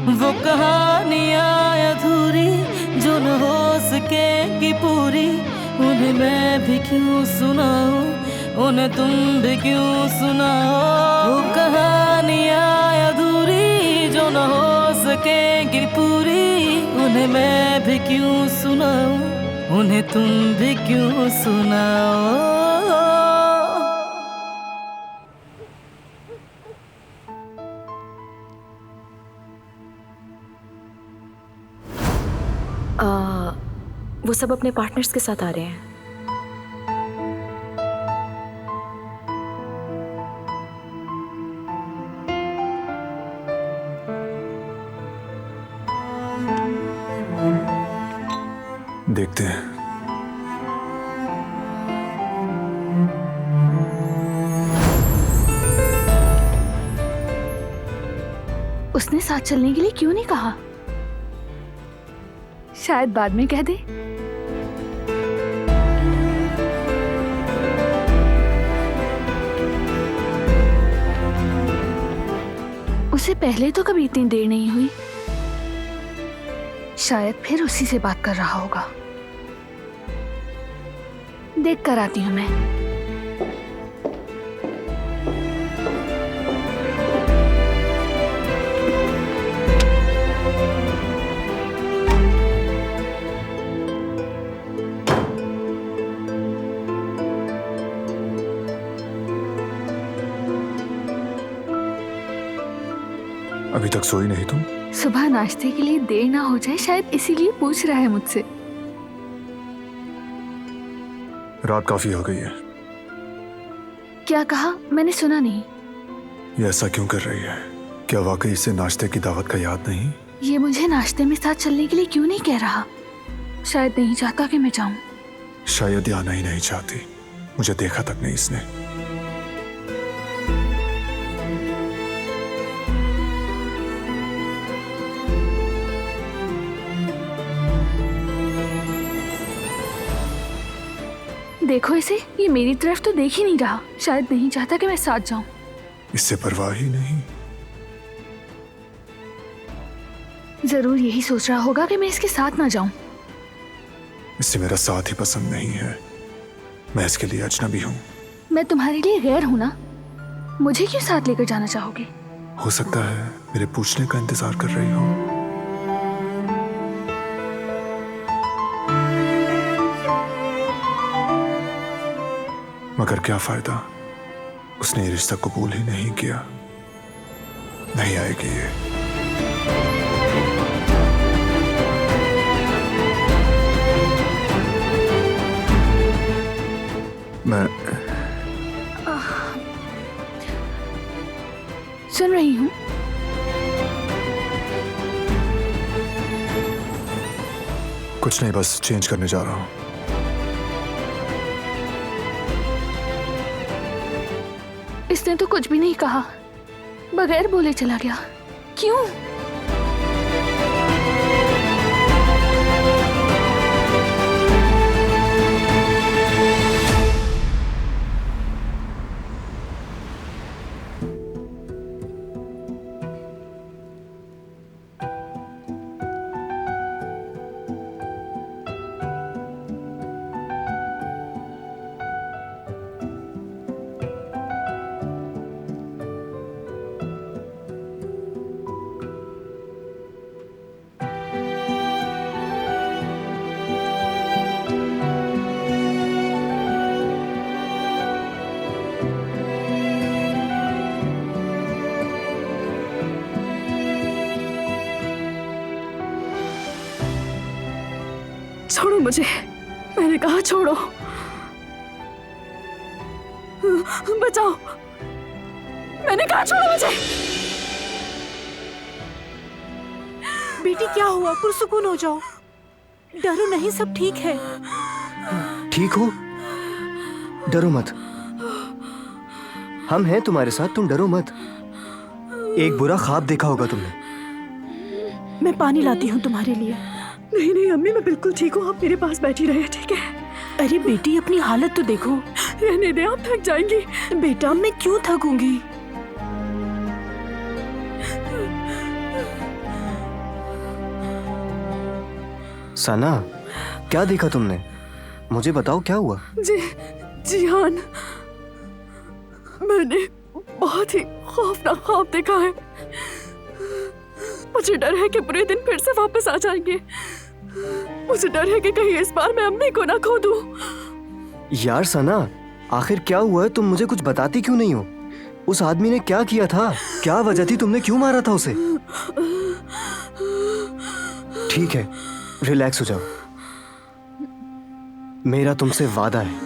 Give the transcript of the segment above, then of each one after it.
वो कहानियाँ अधूरी जो न हो सकेगी पूरी, उन्हें मैं भी क्यों सुनाऊं, उन्हें तुम भी क्यों सुनाओ। वो कहानियाँ अधूरी जो न हो सकेगी पूरी, उन्हें मैं भी क्यों सुनाऊं, उन्हें तुम भी क्यों सुनाओ। वो सब अपने पार्टनर्स के साथ आ रहे हैं। देखते हैं। उसने साथ चलने के लिए क्यों नहीं कहा? शायद बाद में कह दे। उसे पहले तो कभी इतनी देर नहीं हुई। शायद फिर उसी से बात कर रहा होगा। देख कर आती हूं मैं। अभी तक सोई नहीं तुम? सुबह नाश्ते के लिए देर ना हो जाए शायद इसीलिए पूछ रहा है मुझसे। रात काफी हो गई है। क्या कहा? मैंने सुना नहीं। ये ऐसा क्यों कर रही है? क्या वाकई इसे नाश्ते की दावत का याद नहीं? ये मुझे नाश्ते में साथ चलने के लिए क्यों नहीं कह रहा? शायद नहीं चाहता कि मैं जाऊं। शायद आना ही नहीं चाहती। मुझे देखा तक नहीं इसने। देखो इसे, ये मेरी तरफ तो देख ही नहीं रहा। शायद नहीं चाहता कि मैं साथ जाऊं। इससे परवाह ही नहीं। जरूर यही सोच रहा होगा कि मैं इसके साथ ना जाऊं। इससे मेरा साथ ही पसंद नहीं है। मैं इसके लिए अजनबी हूँ। मैं तुम्हारे लिए गैर हूं ना। मुझे क्यों साथ लेकर जाना चाहोगे? हो सकता है मेरे पूछने का इंतजार कर रही हो। मगर क्या फायदा, उसने ये रिश्ता कबूल ही नहीं किया। नहीं आएगी ये। मैं सुन रही हूँ। कुछ नहीं, बस चेंज करने जा रहा हूँ। इसने तो कुछ भी नहीं कहा, बगैर बोले चला गया। क्यों? छोड़ो मुझे, मैंने कहा छोड़ो। बचाओ, मैंने कहा छोड़ो मुझे। बेटी क्या हुआ? पुरसुकून हो जाओ, डरो नहीं, सब ठीक है। ठीक हो? डरो मत, हम हैं तुम्हारे साथ, तुम डरो मत। एक बुरा ख्वाब देखा होगा तुमने। मैं पानी लाती हूँ तुम्हारे लिए। नहीं नहीं अम्मी, मैं बिल्कुल ठीक हूँ, आप मेरे पास बैठी रहे, ठीक है? अरे बेटी अपनी हालत तो देखो। रहने दे, आप थक जाएंगी। बेटा मैं क्यों थकूंगी? सना, क्या देखा तुमने? मुझे बताओ क्या हुआ? जिहान, मैंने बहुत ही खौफनाक ख्वाब देखा है। मुझे डर है कि बुरे दिन फिर से वापस आ जाएंगे। मुझे डर है कि कहीं इस बार मैं अम्मी को ना खो दूं। यार सना, आखिर क्या हुआ है? तुम मुझे कुछ बताती क्यों नहीं हो? उस आदमी ने क्या किया था? क्या वजह थी? तुमने क्यों मारा था उसे? ठीक है, रिलैक्स हो जाओ। मेरा तुमसे वादा है,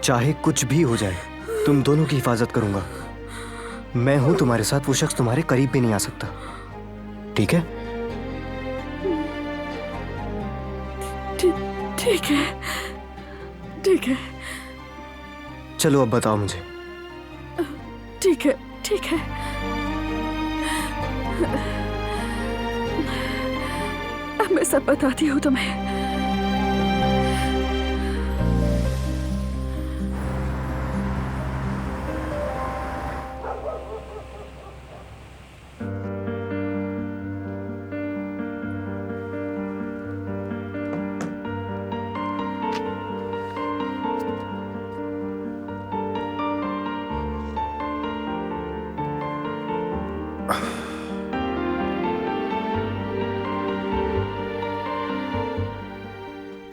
चाहे कुछ भी हो जाए, तुम दोनों की हिफाजत करूंगा। मैं हूं तुम्हारे साथ, वो शख्स तुम्हारे करीब भी नहीं आ सकता। ठीक है? ठीक है, ठीक है, चलो अब बताओ मुझे। ठीक है, ठीक है। अब मैं सब बताती हूँ तुम्हें।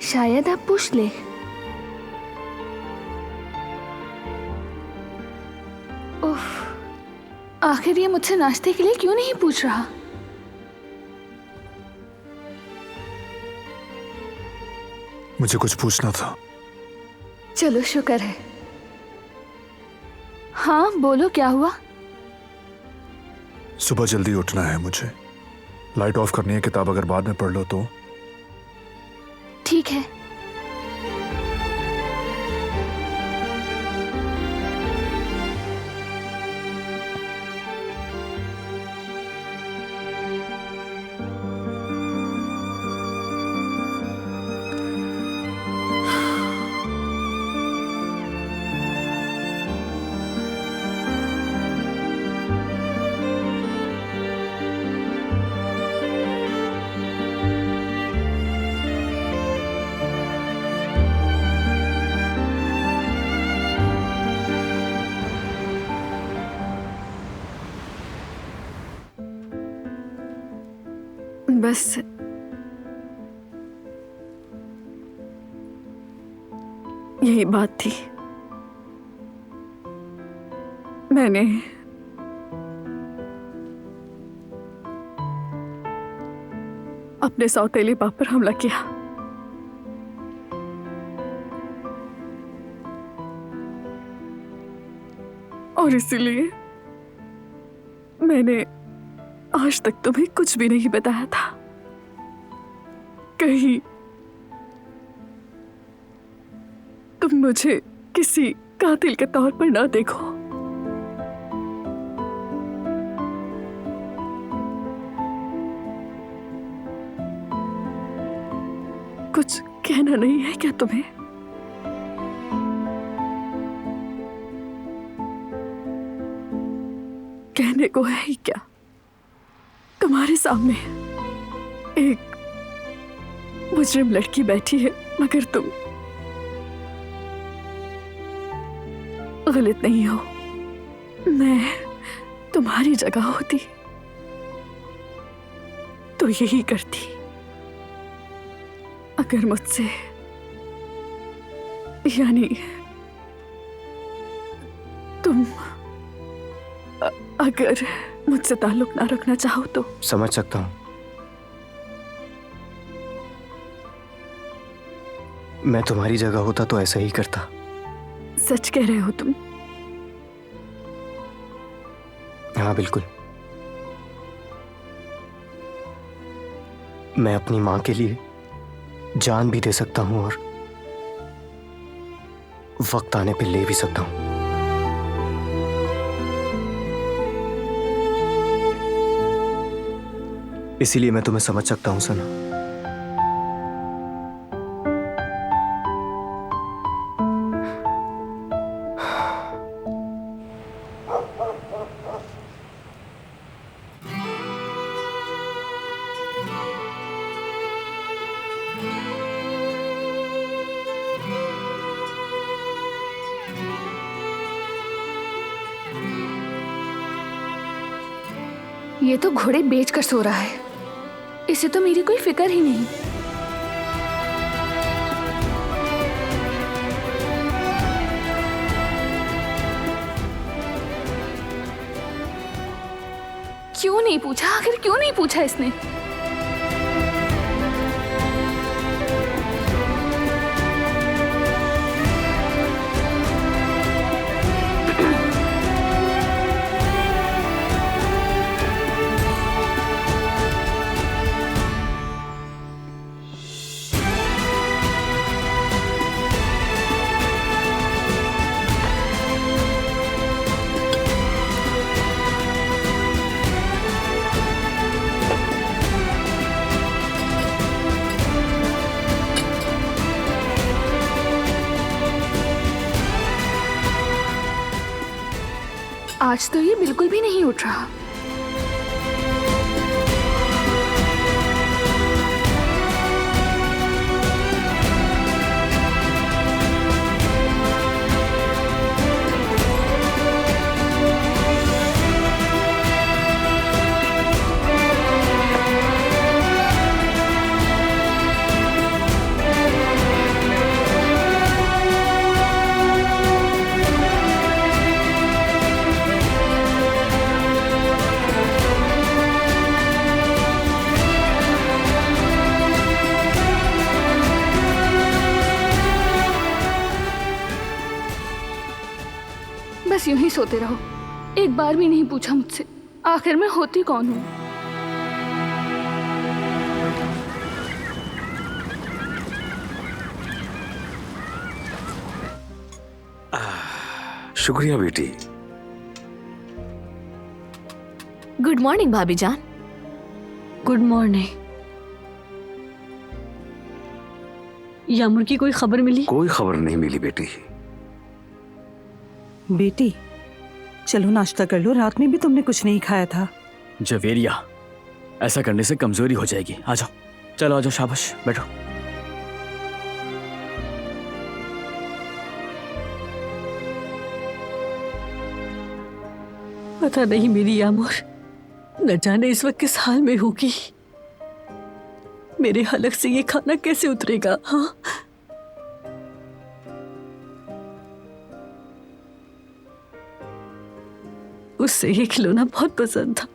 शायद आप पूछ ले। उफ, आखिर ये मुझसे नाश्ते के लिए क्यों नहीं पूछ रहा? मुझे कुछ पूछना था। चलो शुक्र है। हाँ बोलो, क्या हुआ? सुबह जल्दी उठना है मुझे। लाइट ऑफ करनी है, किताब अगर बाद में पढ़ लो तो। ठीक है। बस यही बात थी। मैंने अपने सौतेले बाप पर हमला किया। और इसीलिए मैंने आज तक तुम्हें कुछ भी नहीं बताया था। कहीं तुम मुझे किसी कातिल के तौर पर ना देखो। कुछ कहना नहीं है क्या तुम्हें? कहने को है ही क्या? तुम्हारे सामने एक मुजरिम लड़की बैठी है, मगर तुम गलत नहीं हो। मैं तुम्हारी जगह होती तो यही करती। अगर मुझसे, यानी तुम अगर मुझसे ताल्लुक ना रखना चाहो तो। समझ सकता हूं। मैं तुम्हारी जगह होता तो ऐसा ही करता। सच कह रहे हो तुम? हाँ बिल्कुल। मैं अपनी मां के लिए जान भी दे सकता हूं और वक्त आने पे ले भी सकता हूं। इसीलिए मैं तुम्हें समझ सकता हूं सना। ये तो घोड़े बेच कर सो रहा है, इसे तो मेरी कोई फिक्र ही नहीं। क्यों नहीं पूछा? आखिर क्यों नहीं पूछा इसने? आज तो ये बिल्कुल भी नहीं उठ रहा। बस यूं ही सोते रहो। एक बार भी नहीं पूछा मुझसे आखिर मैं होती कौन हूं। शुक्रिया बेटी। गुड मॉर्निंग भाभी जान। Good morning. यामुर की कोई खबर मिली? कोई खबर नहीं मिली बेटी। बेटी चलो नाश्ता कर लो, रात में भी तुमने कुछ नहीं खाया था। जवेरिया, ऐसा करने से कमजोरी हो जाएगी। आ जाओ, चलो आ जाओ, शाबाश बैठो। पता नहीं मेरी यामुर न जाने इस वक्त किस हाल में होगी। मेरे हलक से ये खाना कैसे उतरेगा? हाँ, उससे ये खिलौना बहुत पसंद था।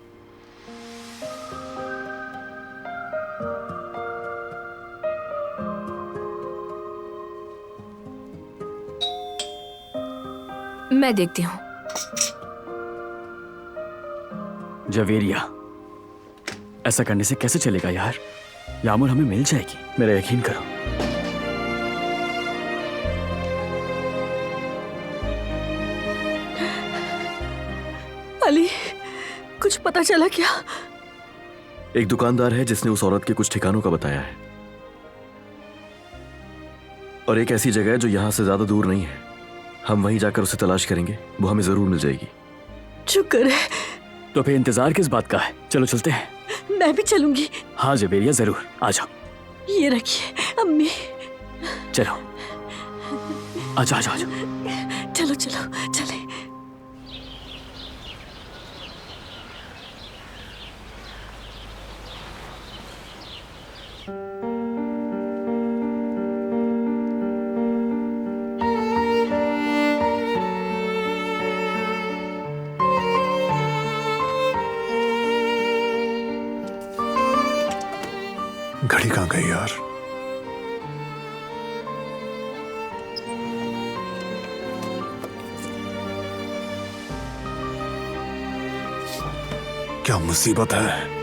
मैं देखती हूँ। जवेरिया, ऐसा करने से कैसे चलेगा यार? यामुर हमें मिल जाएगी, मेरा यकीन करो। अली, कुछ पता चला क्या? एक दुकानदार है जिसने उस औरत के कुछ ठिकानों का बताया है, और एक ऐसी जगह है जो यहाँ से ज्यादा दूर नहीं है। हम वहीं जाकर उसे तलाश करेंगे, वो हमें जरूर मिल जाएगी। शुक्र है। तो फिर इंतजार किस बात का है? चलो चलते हैं। मैं भी चलूंगी। हाँ जवेरिया, जरूर आ जाओ। ये रखिए अम्मी। चलो आ जाओ, आ जाओ, आ जाओ। चलो चलो चले। घड़ी कहाँ गई यार? क्या मुसीबत है?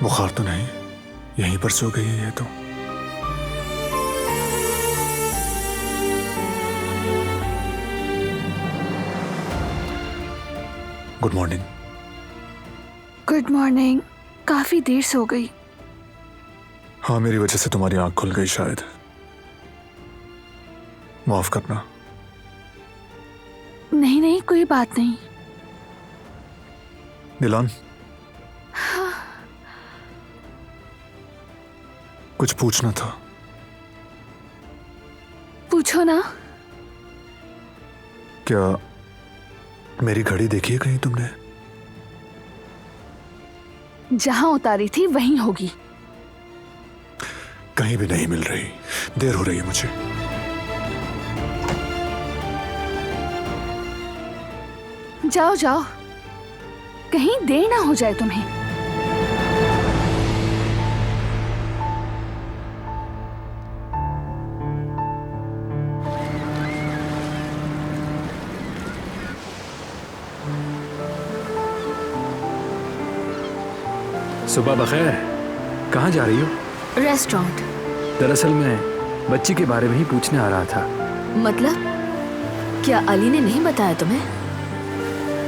बुखार तो नहीं? यहीं पर सो गई है ये तो। Good morning. Good morning. काफी देर सो गई। हाँ, मेरी वजह से तुम्हारी आंख खुल गई शायद। माफ करना। नहीं नहीं, कोई बात नहीं। नीलान, कुछ पूछना था। पूछो ना। क्या मेरी घड़ी देखी है कहीं तुमने? जहां उतारी थी वहीं होगी। कहीं भी नहीं मिल रही, देर हो रही है मुझे। जाओ जाओ, कहीं देर ना हो जाए तुम्हें। सुबह बखैर। कहाँ जा रही हो? रेस्टोरेंट। दरअसल मैं बच्ची के बारे में ही पूछने आ रहा था। मतलब क्या अली ने नहीं बताया तुम्हें?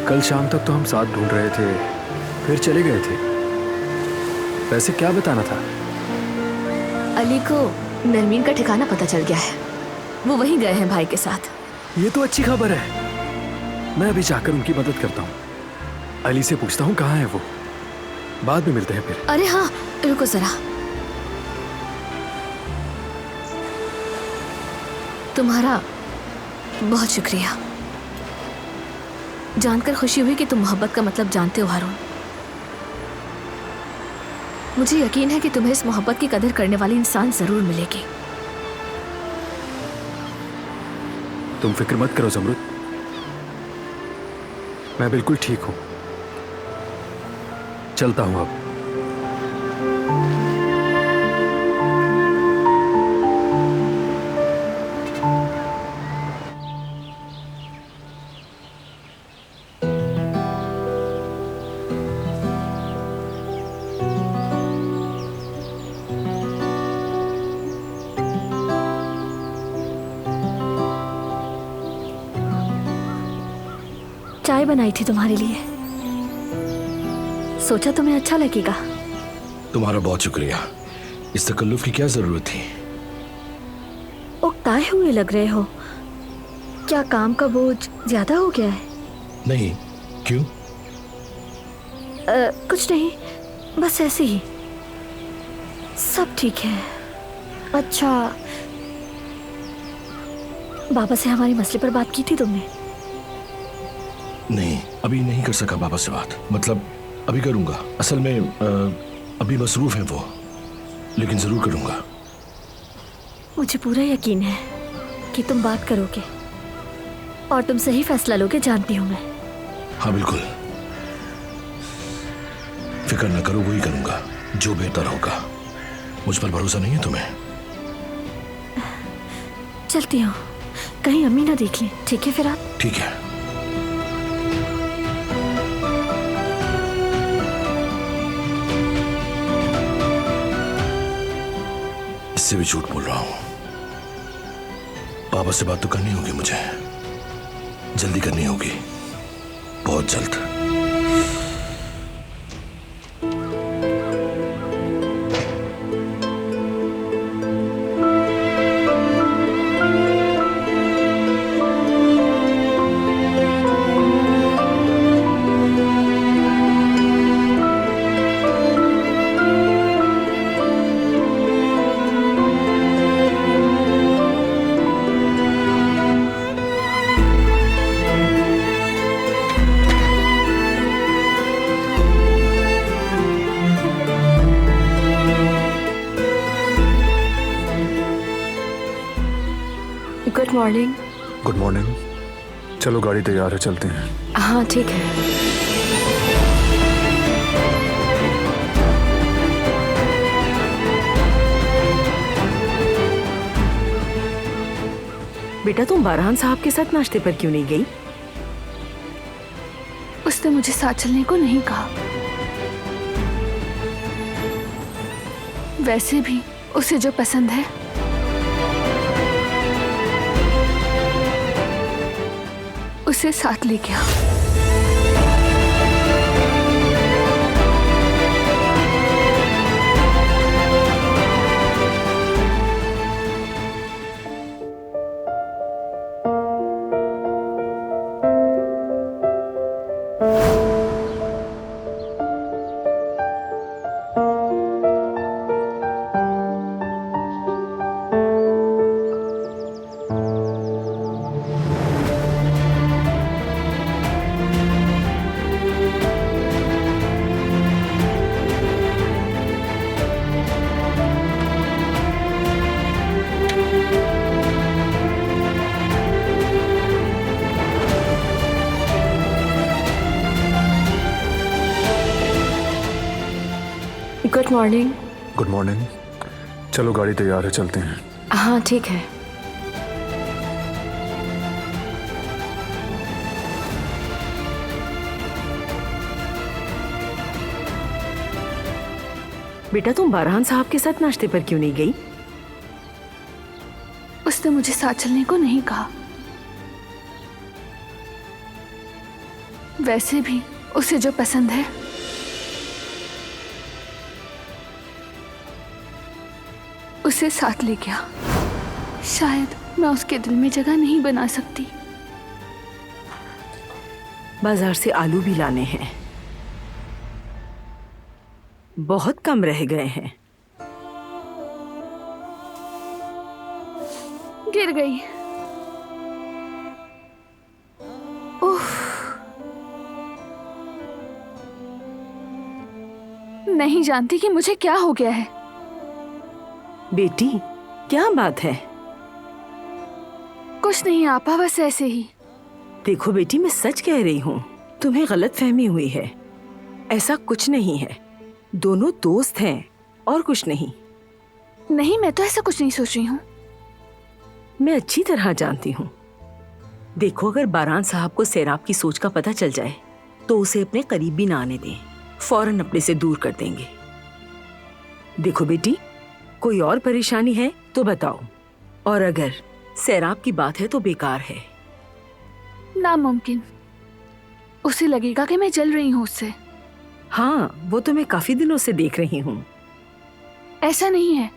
कल शाम तक तो हम साथ ढूंढ रहे थे, फिर चले गए थे। वैसे क्या बताना था? अली को नरमीन का ठिकाना पता चल गया है। वो वहीं गए हैं भाई के साथ। ये तो अच्छी खबर है। मैं अभी जाकर उनकी मदद करता हूँ। अली से पूछता हूँ कहाँ है वो। बाद में मिलते हैं फिर। अरे हाँ, रुको जरा। तुम्हारा बहुत शुक्रिया। जानकर खुशी हुई कि तुम मोहब्बत का मतलब जानते हो हारून। मुझे यकीन है कि तुम्हें इस मोहब्बत की कदर करने वाली इंसान जरूर मिलेगी। तुम फिक्र मत करो ज़मरुद, मैं बिल्कुल ठीक हूं। चलता हूं अब। चाय बनाई थी तुम्हारे लिए, सोचा तुम्हें अच्छा लगेगा। तुम्हारा बहुत शुक्रिया। इस तकल्लुफ की क्या जरूरत थी? उकताए हुए लग रहे हो। क्या काम का बोझ ज्यादा हो गया है? नहीं, क्यों? कुछ नहीं, बस ऐसे ही। सब ठीक है। अच्छा, बाबा से हमारे मसले पर बात की थी तुमने? नहीं, अभी नहीं कर सका बाबा से बात। मतलब अभी करूंगा। असल में अभी मसरूफ हैं वो, लेकिन जरूर करूंगा। मुझे पूरा यकीन है कि तुम बात करोगे और तुम सही फैसला लोगे, जानती हूं मैं। हाँ बिल्कुल, फिक्र न करो, वही करूंगा जो बेहतर होगा। मुझ पर भरोसा नहीं है तुम्हें? चलती हूँ, कहीं अम्मी ना देख लें। ठीक है फिर आप? ठीक है। इससे भी झूठ बोल रहा हूं। पापा से बात तो करनी होगी मुझे, जल्दी करनी होगी, बहुत जल्द। Good morning. Good morning. चलो गाड़ी तैयार है, चलते हैं। हाँ ठीक है। बेटा, तुम बारहान साहब के साथ नाश्ते पर क्यों नहीं गई? उसने मुझे साथ चलने को नहीं कहा। वैसे भी उसे जो पसंद है उसे साथ ले गया। Good morning. Good morning. चलो गाड़ी तैयार है, चलते हैं। हाँ ठीक है। बेटा तुम बारहान साहब के साथ नाश्ते पर क्यों नहीं गई? उसने मुझे साथ चलने को नहीं कहा। वैसे भी उसे जो पसंद है उसे साथ ले गया। शायद मैं उसके दिल में जगह नहीं बना सकती। बाजार से आलू भी लाने हैं, बहुत कम रह गए हैं। गिर गई। उफ। नहीं जानती कि मुझे क्या हो गया है। बेटी क्या बात है? कुछ नहीं आपा, बस ऐसे ही। देखो बेटी, मैं सच कह रही हूँ, तुम्हें गलत फहमी हुई है। ऐसा कुछ नहीं है, दोनों दोस्त हैं और कुछ नहीं। नहीं, मैं तो ऐसा कुछ नहीं सोच रही हूँ। मैं अच्छी तरह जानती हूँ। देखो, अगर बारहान साहब को सैराब की सोच का पता चल जाए तो उसे अपने करीब भी ना आने दें, फौरन अपने से दूर कर देंगे। देखो बेटी, कोई और परेशानी है तो बताओ, और अगर सैराब की बात है तो बेकार है। नामुमकिन। उसे लगेगा कि मैं जल रही हूँ उससे। हाँ, वो तो मैं काफी दिनों से देख रही हूँ। ऐसा नहीं है,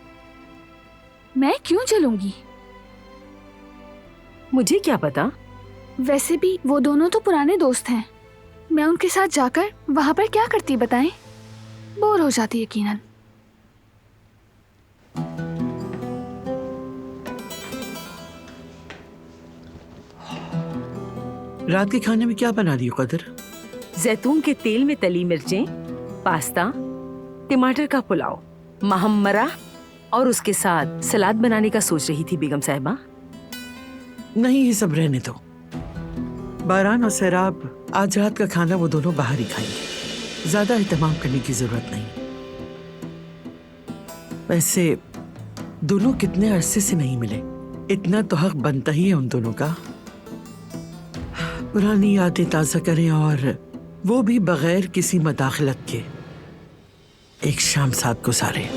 मैं क्यों जलूंगी? मुझे क्या पता। वैसे भी वो दोनों तो पुराने दोस्त हैं। मैं उनके साथ जाकर वहां पर क्या करती बताएं? बोर हो जाती यकीनन। रात के खाने में क्या बना रही हो कदर? जैतून के तेल में तली मिर्चें, पास्ता, टमाटर का पुलाव, महम्मरा और उसके साथ सलाद बनाने का सोच रही थी बेगम साहिबा। नहीं, ये सब रहने दो। बारहान और सैराब आज रात का खाना वो दोनों बाहर ही खाएंगे, ज्यादा एहतमाम करने की जरूरत नहीं। वैसे दोनों कितने अरसे से नहीं मिले, इतना तो हक बनता ही है उन दोनों का। पुरानी यादें ताज़ा करें, और वो भी बगैर किसी मदाखलत के एक शाम साथ गुजारें।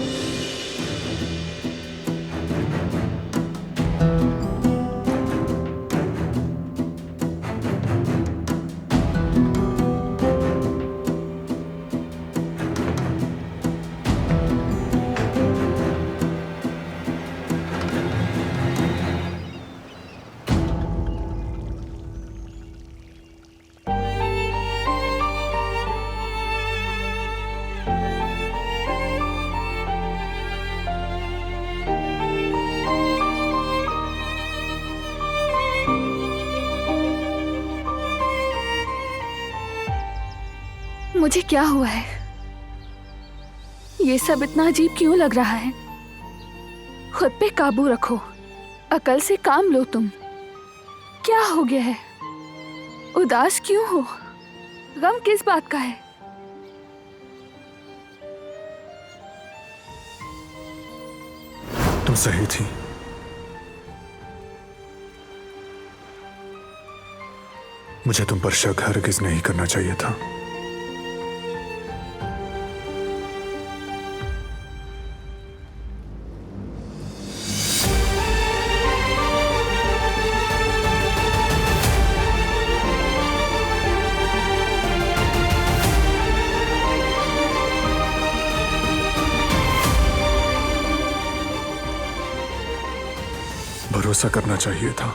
मुझे क्या हुआ है? ये सब इतना अजीब क्यों लग रहा है? खुद पे काबू रखो, अकल से काम लो तुम। क्या हो गया है? उदास क्यों हो? गम किस बात का है? तुम सही थी। मुझे तुम पर शक हरगिज नहीं करना चाहिए था। भरोसा करना चाहिए था।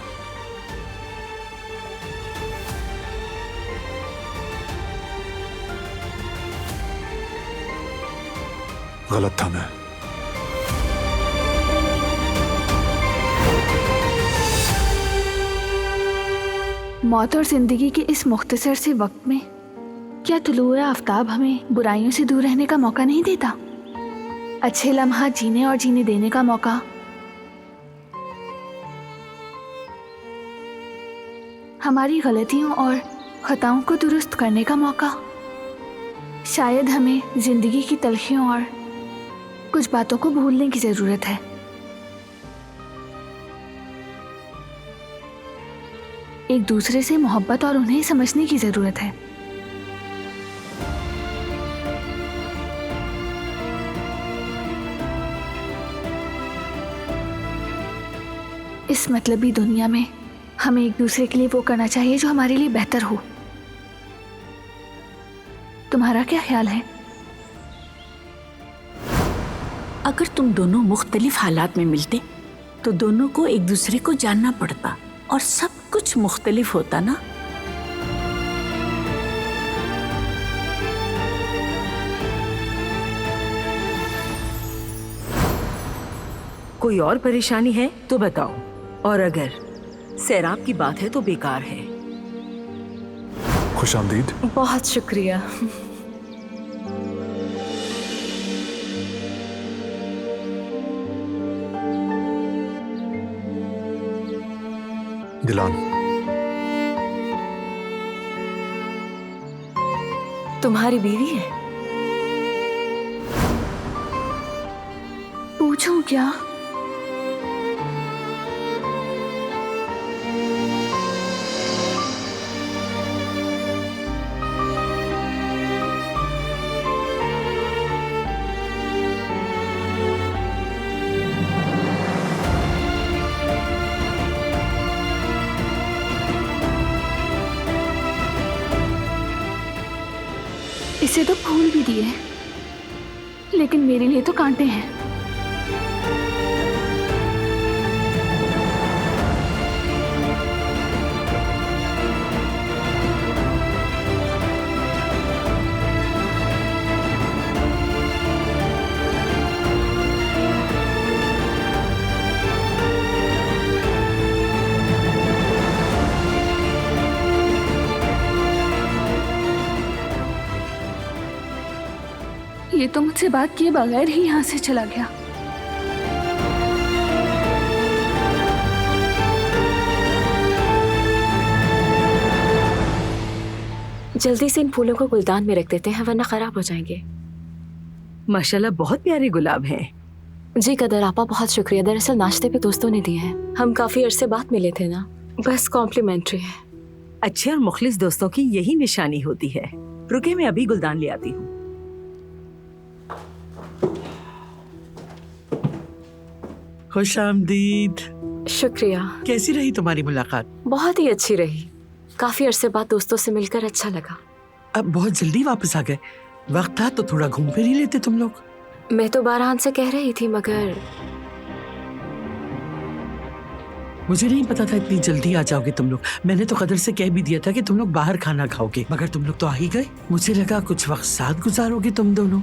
गलत था मैं। मौत और जिंदगी के इस मुख्तसर से वक्त में क्या तुलूए आफताब हमें बुराइयों से दूर रहने का मौका नहीं देता? अच्छे लम्हा जीने और जीने देने का मौका। हमारी गलतियों और खताओं को दुरुस्त करने का मौका। शायद हमें जिंदगी की तलखियों और कुछ बातों को भूलने की जरूरत है। एक दूसरे से मोहब्बत और उन्हें समझने की जरूरत है। इस मतलबी दुनिया में हमें एक दूसरे के लिए वो करना चाहिए जो हमारे लिए बेहतर हो। तुम्हारा क्या ख्याल है? अगर तुम दोनों मुख्तलिफ हालात में मिलते तो दोनों को एक दूसरे को जानना पड़ता और सब कुछ मुख्तलिफ होता ना। कोई और परेशानी है तो बताओ, और अगर सैराब की बात है तो बेकार है। खुशामदीद। बहुत शुक्रिया। दिलान, तुम्हारी बीवी है? पूछूं क्या? इसे तो फूल भी दिए, लेकिन मेरे लिए तो कांटे हैं। ये तो मुझसे बात किए बगैर ही यहाँ से चला गया। जल्दी से इन फूलों को गुलदान में रख देते हैं वरना खराब हो जाएंगे। माशाल्लाह बहुत प्यारे गुलाब हैं। जी कदर आपा, बहुत शुक्रिया। दरअसल नाश्ते पे दोस्तों ने दिए हैं। हम काफी अरसे बाद मिले थे ना, बस कॉम्प्लीमेंट्री है। अच्छे और मुखलिस दोस्तों की यही निशानी होती है। रुके, मैं अभी गुलदान ले आती हूँ। खुश आमदीद। शुक्रिया। कैसी रही तुम्हारी मुलाकात? बहुत ही अच्छी रही। काफी अरसे बाद दोस्तों से मिलकर अच्छा लगा। अब बहुत जल्दी वापस आ गए। वक्त था तो थोड़ा घूम फिर ही लेते तुम लोग। मैं तो बारहान से कह रही थी, मगर मुझे नहीं पता था इतनी जल्दी आ जाओगे तुम लोग। मैंने तो कदर से कह भी दिया था कि तुम लोग बाहर खाना खाओगे, मगर तुम लोग तो आ ही गए। मुझे लगा कुछ वक्त साथ गुजारोगे तुम दोनों।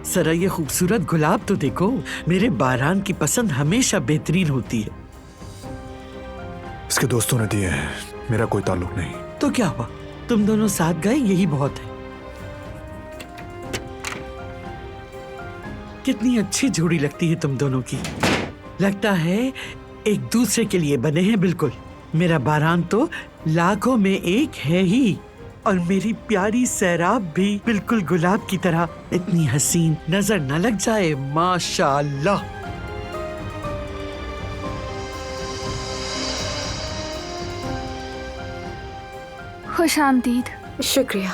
जरा ये खूबसूरत गुलाब तो देखो। मेरे बारहान की पसंद हमेशा बेहतरीन होती है। इसके दोस्तों ने दिए हैं, मेरा कोई ताल्लुक नहीं। तो क्या हुआ, तुम दोनों साथ गए, यही बहुत है। कितनी अच्छी जोड़ी लगती है तुम दोनों की। लगता है एक दूसरे के लिए बने हैं बिल्कुल। मेरा बारहान तो लाखों में एक है ही, और मेरी प्यारी सैराब भी बिल्कुल गुलाब की तरह इतनी हसीन। नजर न लग जाए, माशाअल्लाह। खुश आमदीद। शुक्रिया।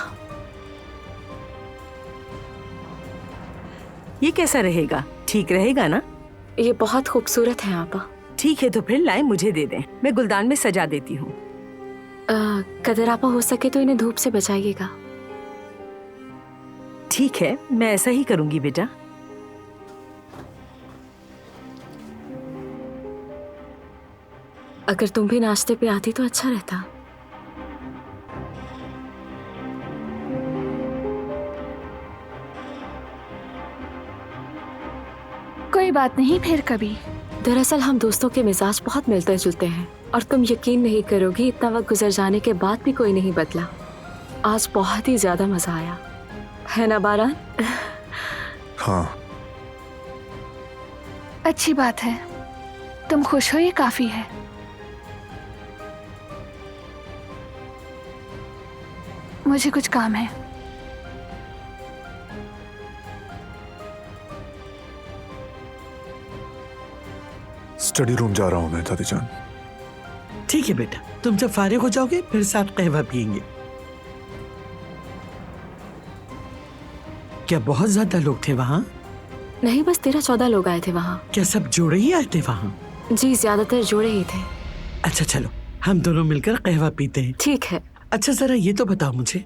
ये कैसा रहेगा? ठीक रहेगा ना? ये बहुत खूबसूरत है आपा। ठीक है, तो फिर लाए मुझे दे दें, मैं गुलदान में सजा देती हूँ। कदर आपा, हो सके तो इन्हें धूप से बचाइएगा। ठीक है, मैं ऐसा ही करूंगी बेटा। अगर तुम भी नाश्ते पे आती तो अच्छा रहता। कोई बात नहीं, फिर कभी। दरअसल हम दोस्तों के मिजाज बहुत मिलते जुलते हैं, और तुम यकीन नहीं करोगी, इतना वक्त गुजर जाने के बाद भी कोई नहीं बदला। आज बहुत ही ज्यादा मजा आया, है ना बारहान? हाँ। अच्छी बात है, तुम खुश हो, ये काफी है। मुझे कुछ काम है। स्टडी रूम जा रहा हूं मैं दादी जान। ठीक है बेटा, तुम जब फारिग हो जाओगे फिर साथ कहवा पियेंगे। क्या बहुत ज्यादा लोग थे वहाँ? नहीं, बस 13-14 लोग आए थे वहाँ। क्या सब जोड़े ही आए थे वहाँ? जी, ज्यादातर जोड़े ही थे। अच्छा चलो, हम दोनों मिलकर कहवा पीते हैं। ठीक है। अच्छा जरा ये तो बताओ मुझे,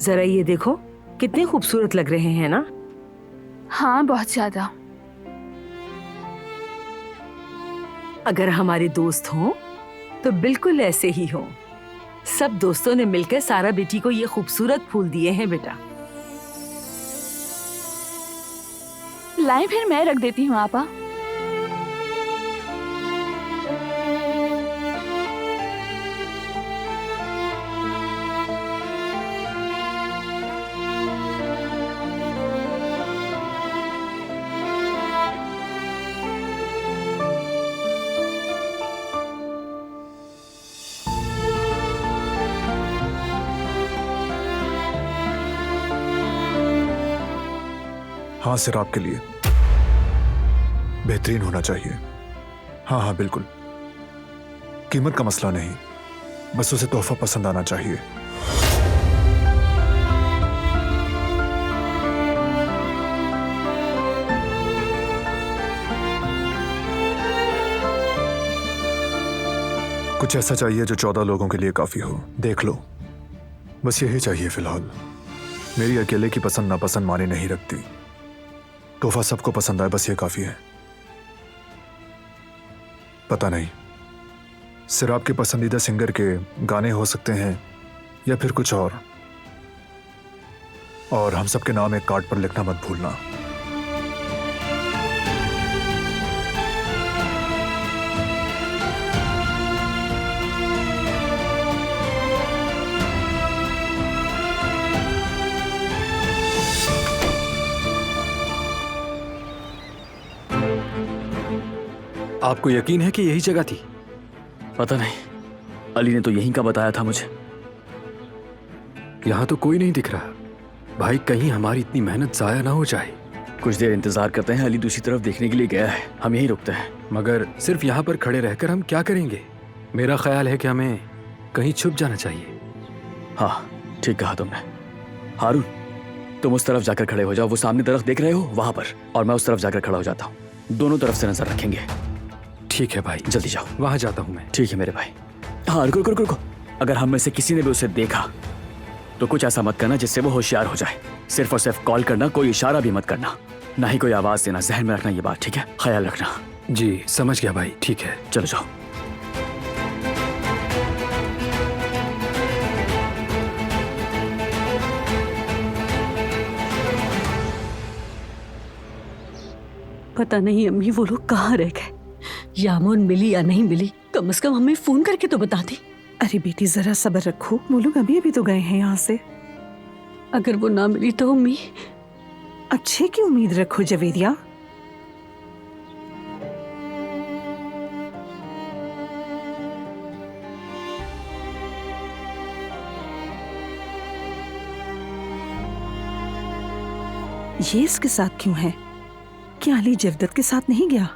जरा ये देखो, कितने खूबसूरत लग रहे हैं ना? हाँ, बहुत ज्यादा। अगर हमारे दोस्त हों तो बिल्कुल ऐसे ही हों। सब दोस्तों ने मिलकर सारा बेटी को ये खूबसूरत फूल दिए हैं बेटा। लाएं, फिर मैं रख देती हूँ आपा। हाँ, सिर्फ आपके लिए बेहतरीन होना चाहिए। हाँ हाँ बिल्कुल, कीमत का मसला नहीं, बस उसे तोहफा पसंद आना चाहिए। कुछ ऐसा चाहिए जो 14 लोगों के लिए काफी हो। देख लो, बस यही चाहिए फिलहाल। मेरी अकेले की पसंद नापसंद माने नहीं रखती। तोहफा सबको पसंद आए, बस ये काफी है। पता नहीं, सिर्फ आपके पसंदीदा सिंगर के गाने हो सकते हैं या फिर कुछ और हम सबके नाम एक कार्ड पर लिखना मत भूलना। आपको यकीन है कि यही जगह थी? पता नहीं, अली ने तो यहीं का बताया था मुझे। यहाँ तो कोई नहीं दिख रहा भाई, कहीं हमारी इतनी मेहनत जाया ना हो जाए। कुछ देर इंतजार करते हैं, अली दूसरी तरफ देखने के लिए गया है, हम यहीं रुकते हैं। मगर सिर्फ यहाँ पर खड़े रहकर हम क्या करेंगे? मेरा ख्याल है कि हमें कहीं छुप जाना चाहिए। हाँ, ठीक कहा तुमने। हारून, तुम उस तरफ जाकर खड़े हो जाओ, वो सामने दरख्त देख रहे हो वहां पर, और मैं उस तरफ जाकर खड़ा हो जाता हूँ। दोनों तरफ से नजर रखेंगे। ठीक है भाई, जल्दी जाओ। वहां जाता हूँ मैं। ठीक है मेरे भाई। हाँ, रुको रुको रुको, अगर हम में से किसी ने भी उसे देखा तो कुछ ऐसा मत करना जिससे वो होशियार हो जाए। सिर्फ और सिर्फ कॉल करना, कोई इशारा भी मत करना, ना ही कोई आवाज देना। जहन में रखना ये बात, ठीक है? ख्याल रखना। जी समझ गया भाई, ठीक है। चलो जाओ। पता नहीं अम्मी वो लोग कहाँ रह गए। यामून मिली या नहीं मिली, कम से कम हमें फोन करके तो बता दी। अरे बेटी जरा सब्र रखो, वो लोग अभी अभी तो गए हैं यहाँ से। अगर वो ना मिली तो अम्मी। अच्छे की उम्मीद रखो जवेरिया। ये इसके साथ क्यों है? क्या अली जवदत के साथ नहीं गया?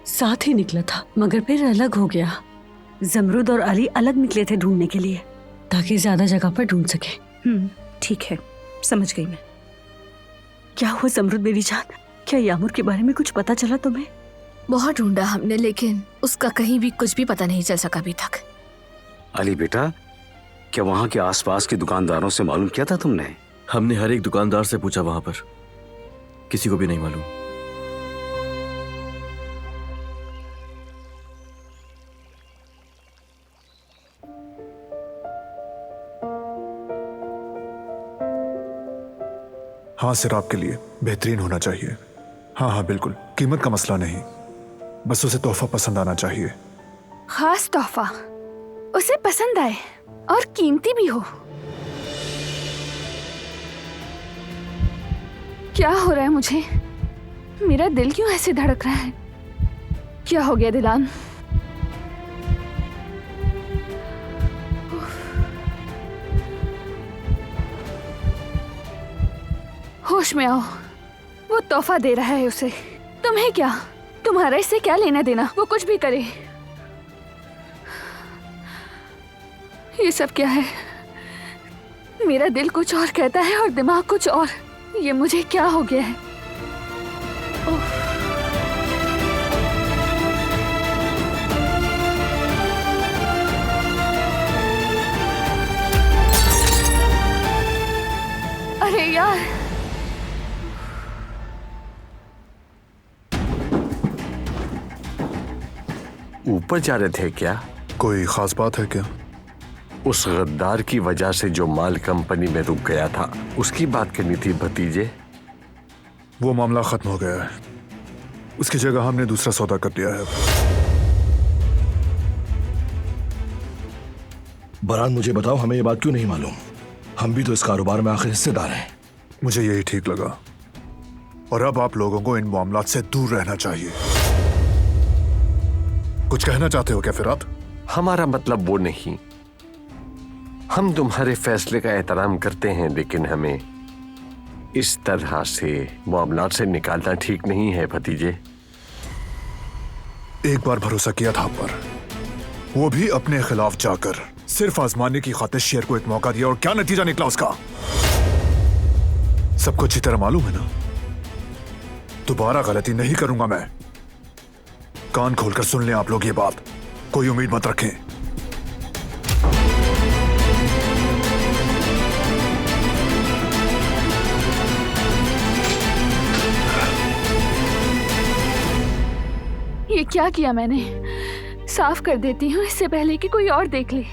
साथ ही निकला था मगर फिर अलग हो गया। जमरूद और अली अलग निकले थे ढूंढने के लिए, ताकि ज्यादा जगह पर ढूंढ सके। ठीक है, समझ गई मैं। क्या हुआ जमरूद मेरी जान, क्या यामूर के बारे में कुछ पता चला तुम्हें? बहुत ढूंढा हमने, लेकिन उसका कहीं भी कुछ भी पता नहीं चल सका अभी तक। अली बेटा, क्या वहाँ के आसपास के दुकानदारों से मालूम किया था तुमने? हमने हर एक दुकानदार से पूछा, वहां पर किसी को भी नहीं मालूम। हाँ, सिर्फ आपके लिए बेहतरीन होना चाहिए। हाँ हाँ बिल्कुल, कीमत का मसला नहीं, बस उसे तोहफा पसंद आना चाहिए। खास तोहफा, उसे पसंद आए और कीमती भी हो। क्या हो रहा है मुझे? मेरा दिल क्यों ऐसे धड़क रहा है? क्या हो गया दिलान? होश में आओ। वो तोहफा दे रहा है उसे। तुम्हें क्या? तुम्हारा इससे क्या लेना देना? वो कुछ भी करे। ये सब क्या है? मेरा दिल कुछ और कहता है और दिमाग कुछ और। ये मुझे क्या हो गया है? अरे यार, ऊपर जा रहे थे क्या? कोई खास बात है क्या? उस गद्दार की वजह से जो माल कंपनी में रुक गया था, उसकी बात करनी थी भतीजे। वो मामला खत्म हो गया है। उसकी जगह हमने दूसरा सौदा कर लिया है। बरान, मुझे बताओ, हमें ये बात क्यों नहीं मालूम? हम भी तो इस कारोबार में आखिर हिस्सेदार हैं। मुझे यही ठीक लगा और अब आप लोगों को इन मामलात से दूर रहना चाहिए। कुछ कहना चाहते हो क्या फिरात? हमारा मतलब वो नहीं। हम तुम्हारे फैसले का एहतराम करते हैं, लेकिन हमें इस तरह से मामलात से निकालना ठीक नहीं है भतीजे। एक बार भरोसा किया था आप पर, वो भी अपने खिलाफ जाकर। सिर्फ आजमाने की खातिर शेर को एक मौका दिया और क्या नतीजा निकला उसका? सबको अच्छी तरह मालूम है ना। दोबारा गलती नहीं करूंगा मैं। कान खोलकर सुन लें आप लोग ये बात। कोई उम्मीद मत रखें। ये क्या किया मैंने? साफ कर देती हूँ इससे पहले कि कोई और देख ले।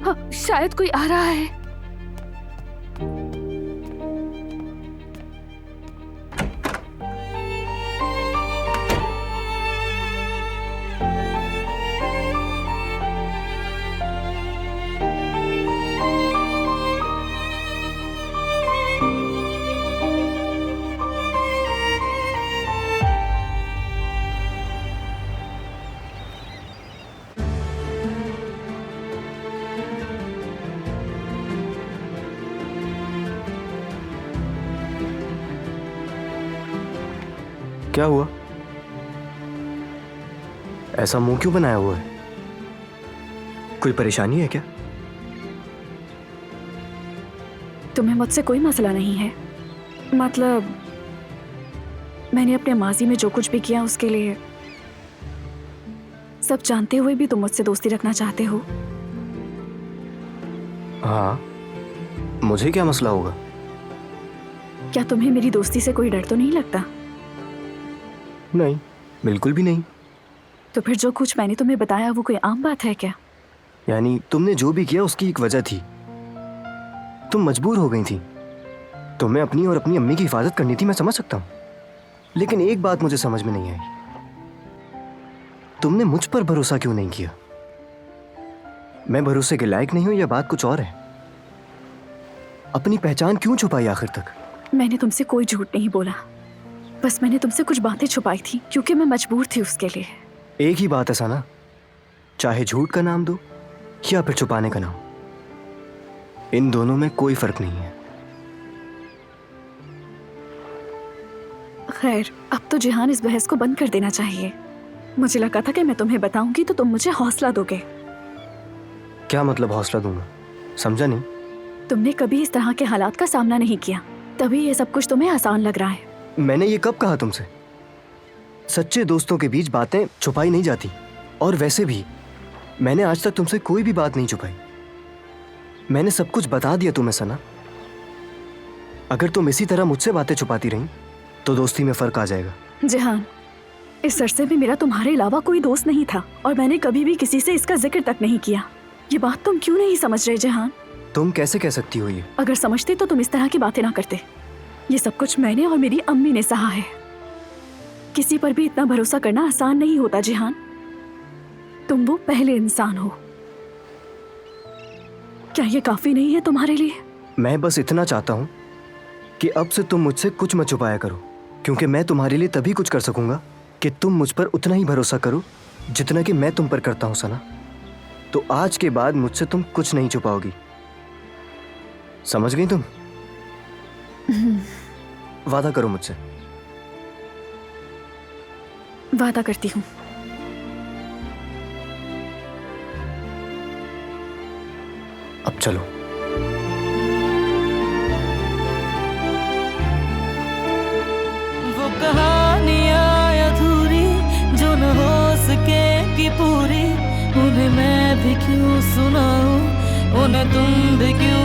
हाँ, शायद कोई आ रहा है। क्या हुआ? ऐसा मुंह क्यों बनाया हुआ है? कोई परेशानी है क्या? तुम्हें मुझसे कोई मसला नहीं है? मतलब मैंने अपने माजी में जो कुछ भी किया उसके लिए सब जानते हुए भी तुम मुझसे दोस्ती रखना चाहते हो? हाँ, मुझे क्या मसला होगा? क्या तुम्हें मेरी दोस्ती से कोई डर तो नहीं लगता? नहीं, बिल्कुल भी नहीं। तो फिर जो कुछ मैंने तुम्हें बताया वो कोई आम बात है क्या? यानी तुमने जो भी किया उसकी एक वजह थी। तुम मजबूर हो गई थी। तुम्हें अपनी और अपनी अम्मी की हिफाजत करनी थी, मैं समझ सकता हूँ। लेकिन एक बात मुझे समझ में नहीं आई, तुमने मुझ पर भरोसा क्यों नहीं किया? मैं भरोसे के लायक नहीं हूं या बात कुछ और है? अपनी पहचान क्यों छुपाई आखिर तक? मैंने तुमसे कोई झूठ नहीं बोला, बस मैंने तुमसे कुछ बातें छुपाई थी क्योंकि मैं मजबूर थी उसके लिए। एक ही बात है सना, चाहे झूठ का नाम दो या फिर छुपाने का नाम, इन दोनों में कोई फर्क नहीं है। खैर, अब तो जिहान इस बहस को बंद कर देना चाहिए। मुझे लगा था कि मैं तुम्हें बताऊंगी तो तुम मुझे हौसला दोगे। क्या मतलब हौसला दूंगा? समझा नहीं। तुमने कभी इस तरह के हालात का सामना नहीं किया, तभी ये सब कुछ तुम्हें आसान लग रहा है। मैंने ये कब कहा तुमसे? सच्चे दोस्तों के बीच बातें छुपाई नहीं जाती। और वैसे भी मैंने आज तक तुमसे कोई भी बात नहीं छुपाई। मैंने सब कुछ बता दिया तुम्हें सना। अगर तुम इसी तरह मुझसे बातें छुपाती रही तो दोस्ती में फर्क आ जाएगा। जिहान, इस अरसे में मेरा तुम्हारे अलावा कोई दोस्त नहीं था और मैंने कभी भी किसी से इसका जिक्र तक नहीं किया। ये बात तुम क्यों नहीं समझ रहे जिहान? तुम कैसे कह सकती हो ये? अगर समझते तो तुम इस तरह की बातें ना करते। ये सब कुछ मैंने और मेरी अम्मी ने सहा है। किसी पर भी इतना भरोसा करना आसान नहीं होता जिहान। तुम वो पहले इंसान हो। क्या ये काफी नहीं है तुम्हारे लिए? मैं बस इतना चाहता हूँ कि अब से तुम मुझसे कुछ मत छुपाया करो, क्योंकि मैं तुम्हारे लिए तभी कुछ कर सकूंगा कि तुम मुझ पर उतना ही भरोसा करो जितना कि मैं तुम पर करता हूं सना। तो आज के बाद मुझसे तुम कुछ नहीं छुपाओगी, समझ गई तुम? वादा करो मुझसे। वादा करती हूँ। अब चलो। वो कहानियां अधूरी जो न हो सकेगी पूरी, उन्हें मैं भी क्यों सुनाऊं, उन्हें तुम भी क्यों